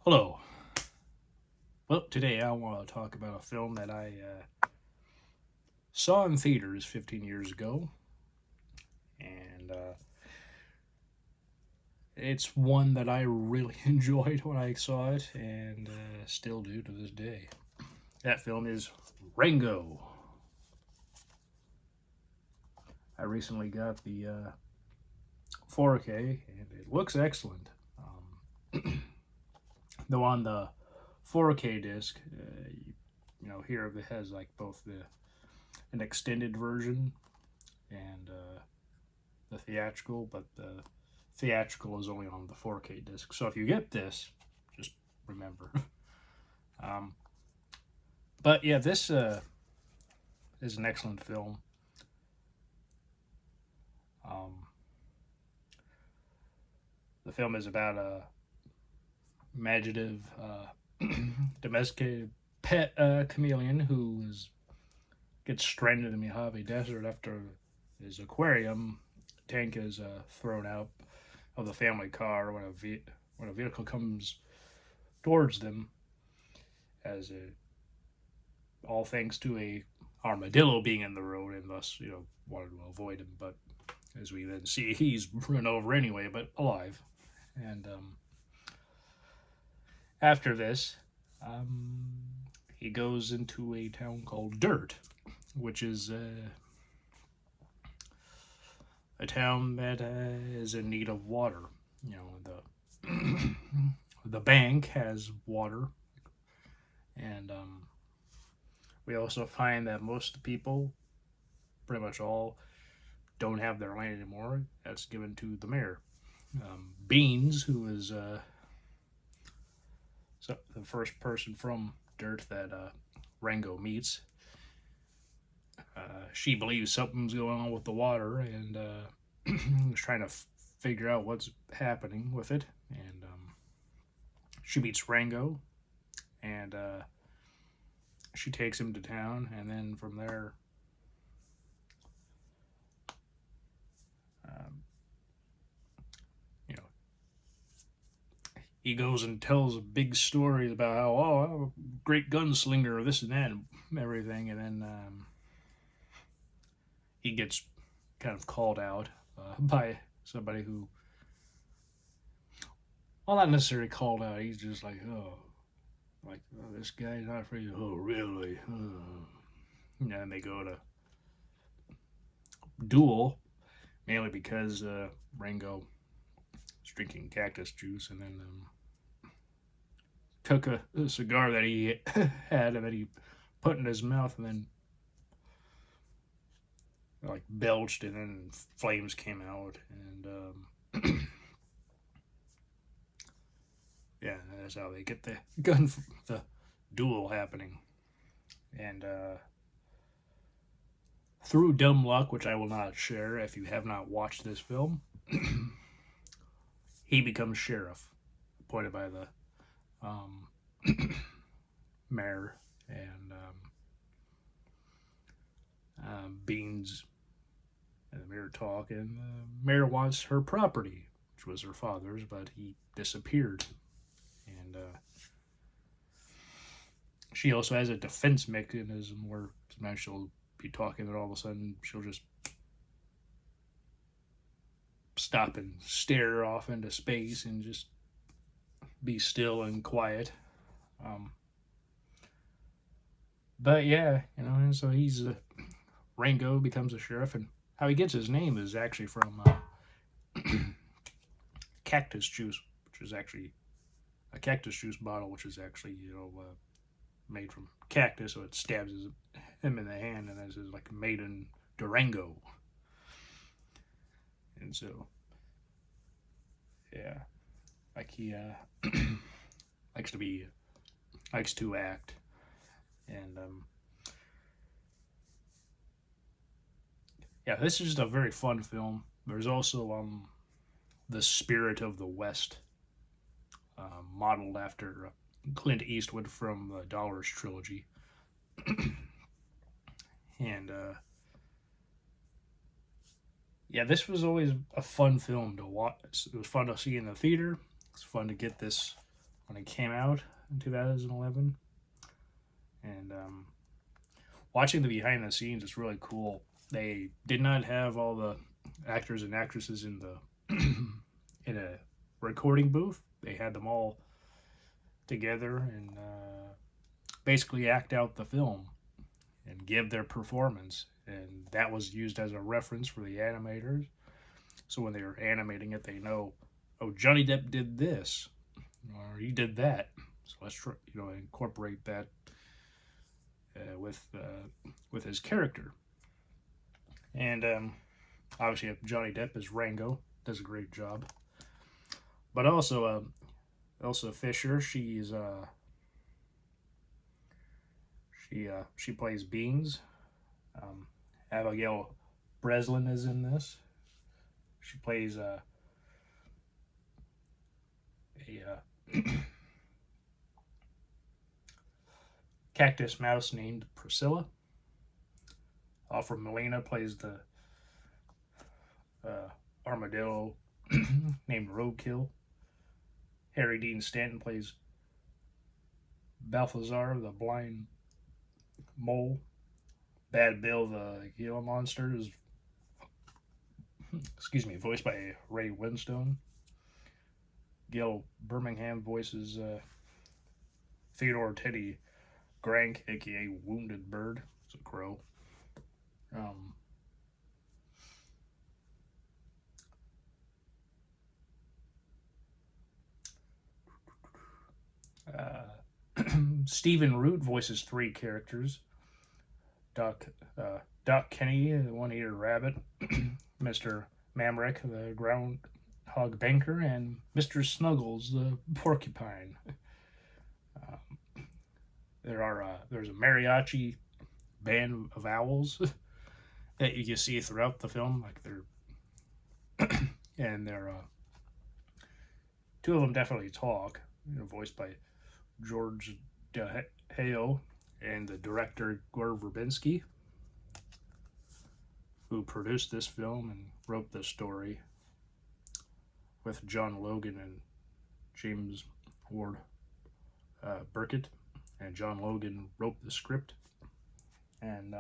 Hello. Well, today I want to talk about a film that I saw in theaters 15 years ago, and it's one that I really enjoyed when I saw it, and still do to this day. That film is Rango. I recently got the 4K, and it looks excellent. Though on the 4K disc, here it has like both an extended version and the theatrical, but the theatrical is only on the 4K disc. So if you get this, just remember. um, but yeah, this is an excellent film. Um, the film is about a imaginative, domesticated pet chameleon gets stranded in the Mojave Desert after his aquarium tank is thrown out of the family car when a vehicle comes towards them, as all thanks to a armadillo being in the road, and thus wanted to avoid him. But as we then see, he's run over anyway, but alive. And after this, um, he goes into a town called Dirt, which is a town that is in need of water. The the bank has water, and we also find that most of the people, pretty much all, don't have their land anymore. That's given to the mayor. Beans, who is the first person from Dirt that Rango meets, she believes something's going on with the water, and is trying to figure out what's happening with it. And she meets Rango, and she takes him to town, and then from there, um, you know, he goes and tells a big story about how, I'm a great gunslinger, this and that, and everything, and then he gets kind of called out by somebody who, well, not necessarily called out. He's just like, this guy's not for you. Oh, really? And they go to duel, mainly because Rango was drinking cactus juice, and then took a cigar that he had and that he put in his mouth, and then like belched, and then flames came out, and yeah, that's how they get the duel happening. And through dumb luck, which I will not share if you have not watched this film, he becomes sheriff, appointed by the um, mayor, and Beans and the mayor talk, and the mayor wants her property, which was her father's, but he disappeared. And she also has a defense mechanism where sometimes she'll be talking, and all of a sudden she'll just stop and stare off into space and just be still and quiet. Um, but yeah, and so Rango becomes a sheriff, and how he gets his name is actually from cactus juice, which is actually a cactus juice bottle, which is actually made from cactus, so it stabs him in the hand, and this is like made in Durango. And so, yeah, like he likes to act, and yeah, this is just a very fun film. There's also the Spirit of the West, modeled after Clint Eastwood from the Dollars trilogy, and yeah, this was always a fun film to watch. It was fun to see in the theater. It's fun to get this when it came out in 2011. And watching the behind the scenes is really cool. They did not have all the actors and actresses in the in a recording booth. They had them all together and basically act out the film and give their performance. And that was used as a reference for the animators. So when they're animating it, they know, oh, Johnny Depp did this, or he did that. So let's try, incorporate that with his character. And obviously, Johnny Depp is Rango, does a great job. But also, Elsa Fisher, she plays Beans. Abigail Breslin is in this. She plays a cactus mouse named Priscilla. Alfred Molina plays the armadillo named Roadkill. Harry Dean Stanton plays Balthazar, the blind mole. Bad Bill, the Gila monster, is voiced by Ray Winstone. Gil Birmingham voices Theodore Teddy Grank, aka Wounded Bird. It's a crow. Stephen Root voices 3 characters. Doc Kenny, the one-eared rabbit, Mr. Mamrick, the groundhog banker, and Mr. Snuggles, the porcupine. There's a mariachi band of owls that you can see throughout the film, like they're 2 of them definitely talk, voiced by George DeHeo and the director Gore Verbinski, who produced this film and wrote the story with John Logan and James Ward Burkett. And John Logan wrote the script. And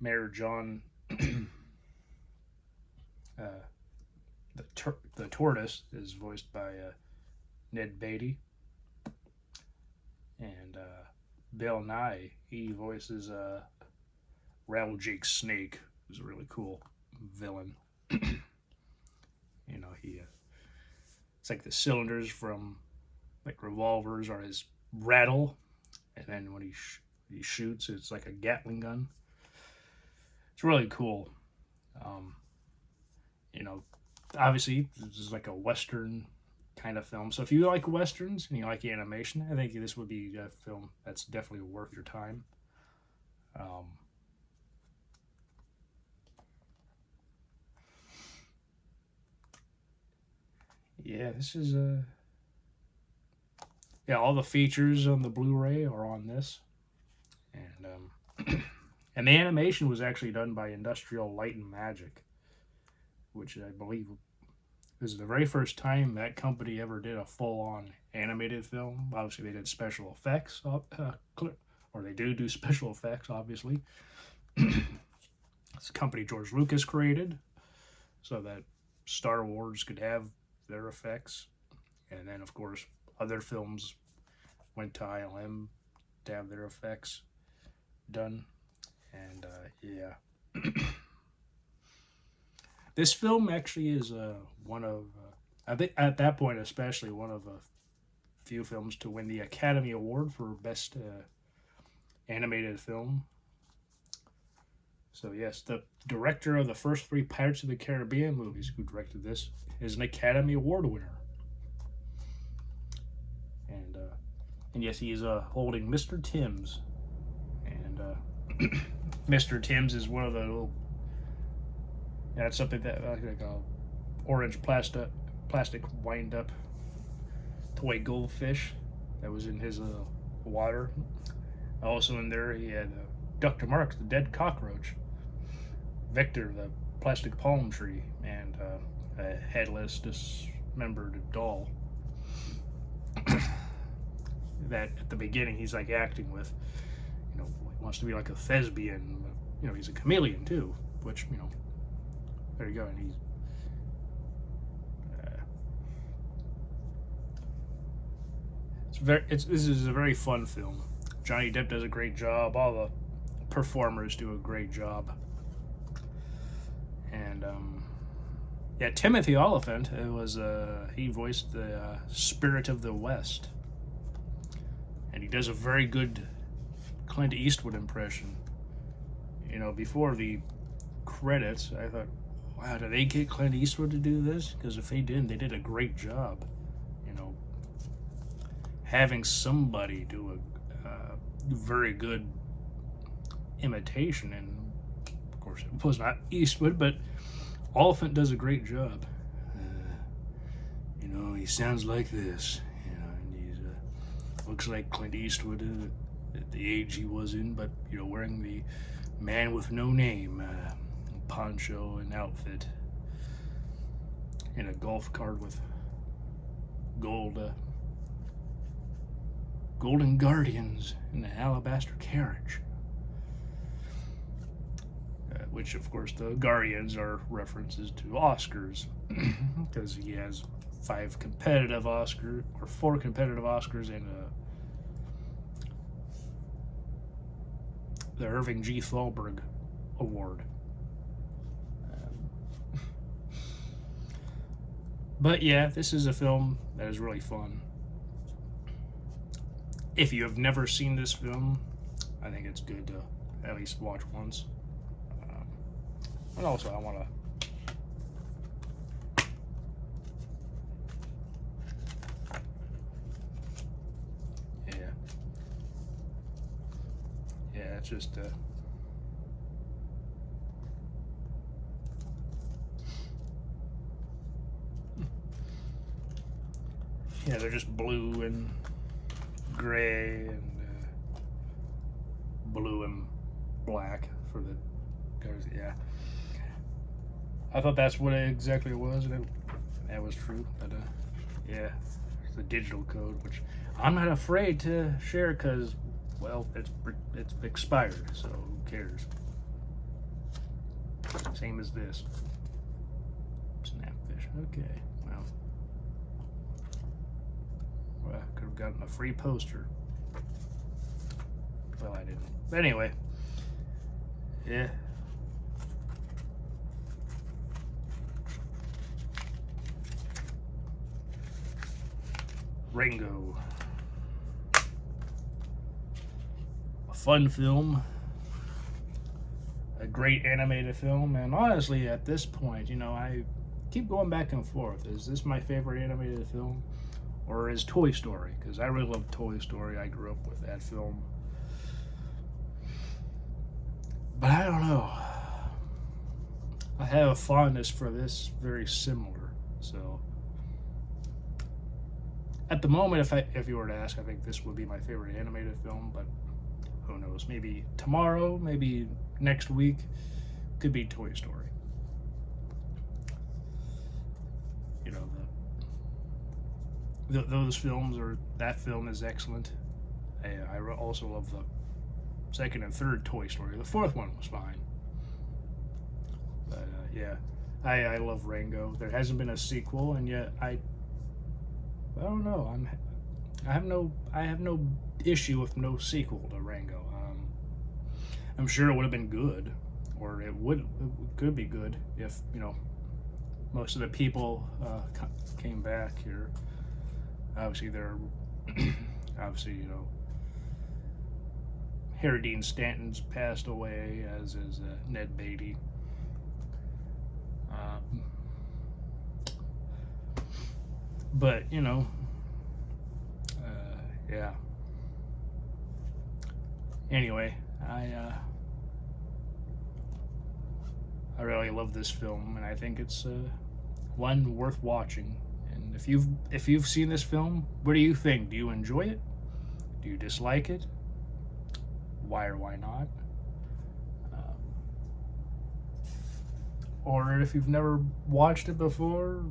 Mayor John, the tortoise, is voiced by Ned Beatty. And Bill Nighy, he voices Rattlejake Snake, who's a really cool villain. It's like the cylinders from like revolvers are his rattle, and then when he shoots, it's like a Gatling gun. It's really cool. Obviously this is like a Western kind of film. So if you like Westerns and you like animation, I think this would be a film that's definitely worth your time. Yeah, this is all the features on the Blu-ray are on this, and and the animation was actually done by Industrial Light and Magic, which I believe is the very first time that company ever did a full-on animated film. Obviously, they did special effects, or they do special effects, obviously. It's a company George Lucas created, so that Star Wars could have their effects, and then of course other films went to ILM to have their effects done. And this film actually is one of I think at that point especially one of a few films to win the Academy Award for Best Animated Film. So yes, the director of the first 3 Pirates of the Caribbean movies, who directed this, is an Academy Award winner. And yes, he is holding Mr. Timms. And Mr. Timms is one of the little... it's something that like a orange plastic wind-up toy goldfish that was in his water. Also in there, he had Dr. Mark, the dead cockroach. Victor, the plastic palm tree, and a headless, dismembered doll that at the beginning he's like acting with. You know, he wants to be like a thespian. You know, he's a chameleon too, which, you know, there you go. And he's this is a very fun film. Johnny Depp does a great job. All the performers do a great job. And yeah, Timothy Oliphant, it was he voiced the Spirit of the West, and he does a very good Clint Eastwood impression. You know, before the credits, I thought, wow, did they get Clint Eastwood to do this? Because if they didn't, they did a great job. You know, having somebody do a very good imitation, and of course it was not Eastwood, but Oliphant does a great job. You know, he sounds like this, you know, and he's looks like Clint Eastwood at the age he was in, but, you know, wearing the man with no name poncho and outfit, in a golf cart with golden guardians in the alabaster carriage. Which, of course, the Guardians are references to Oscars, because he has 4 competitive Oscars and the Irving G. Thalberg Award. But yeah, this is a film that is really fun. If you have never seen this film, I think it's good to at least watch once. And also, I want to yeah, it's just yeah, they're just blue and gray and blue and black for the cars. Yeah, I thought that's what exactly it was, and that was true. But yeah, it's the digital code, which I'm not afraid to share because, well, it's expired, so who cares? Same as this. Snapfish. Okay, well, I could have gotten a free poster. Well, I didn't. But anyway, yeah. Rango. A fun film. A great animated film. And honestly, at this point, you know, I keep going back and forth. Is this my favorite animated film? Or is Toy Story? Because I really love Toy Story. I grew up with that film. But I don't know. I have a fondness for this, very similar. So at the moment, if you were to ask, I think this would be my favorite animated film, but who knows? Maybe tomorrow, maybe next week, could be Toy Story. You know, those films, or that film is excellent. I also love the second and third Toy Story. The fourth one was fine. But yeah, I love Rango. There hasn't been a sequel, and yet I don't know. I have no issue with no sequel to Rango. I'm sure it would have been good, or it could be good if, you know, most of the people came back here. Obviously, you know, Harry Dean Stanton's passed away, as is Ned Beatty. But, you know, yeah. Anyway, I really love this film, and I think it's one worth watching. And if you've seen this film, what do you think? Do you enjoy it? Do you dislike it? Why or why not? Or if you've never watched it before,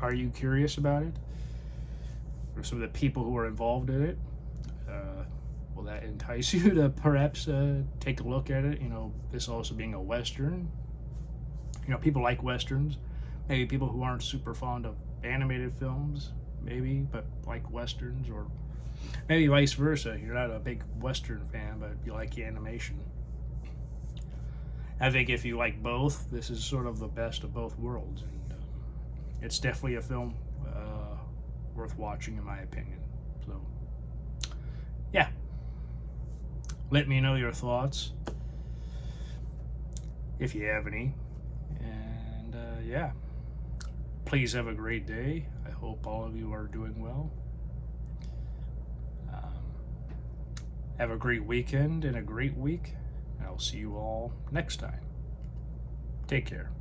are you curious about it? Or some of the people who are involved in it? Will that entice you to perhaps take a look at it? You know, this also being a Western. You know, people like Westerns. Maybe people who aren't super fond of animated films, maybe, but like Westerns, or maybe vice versa. You're not a big Western fan, but you like the animation. I think if you like both, this is sort of the best of both worlds. And it's definitely a film worth watching, in my opinion. So, yeah. Let me know your thoughts, if you have any. And, yeah. Please have a great day. I hope all of you are doing well. Have a great weekend and a great week. And I'll see you all next time. Take care.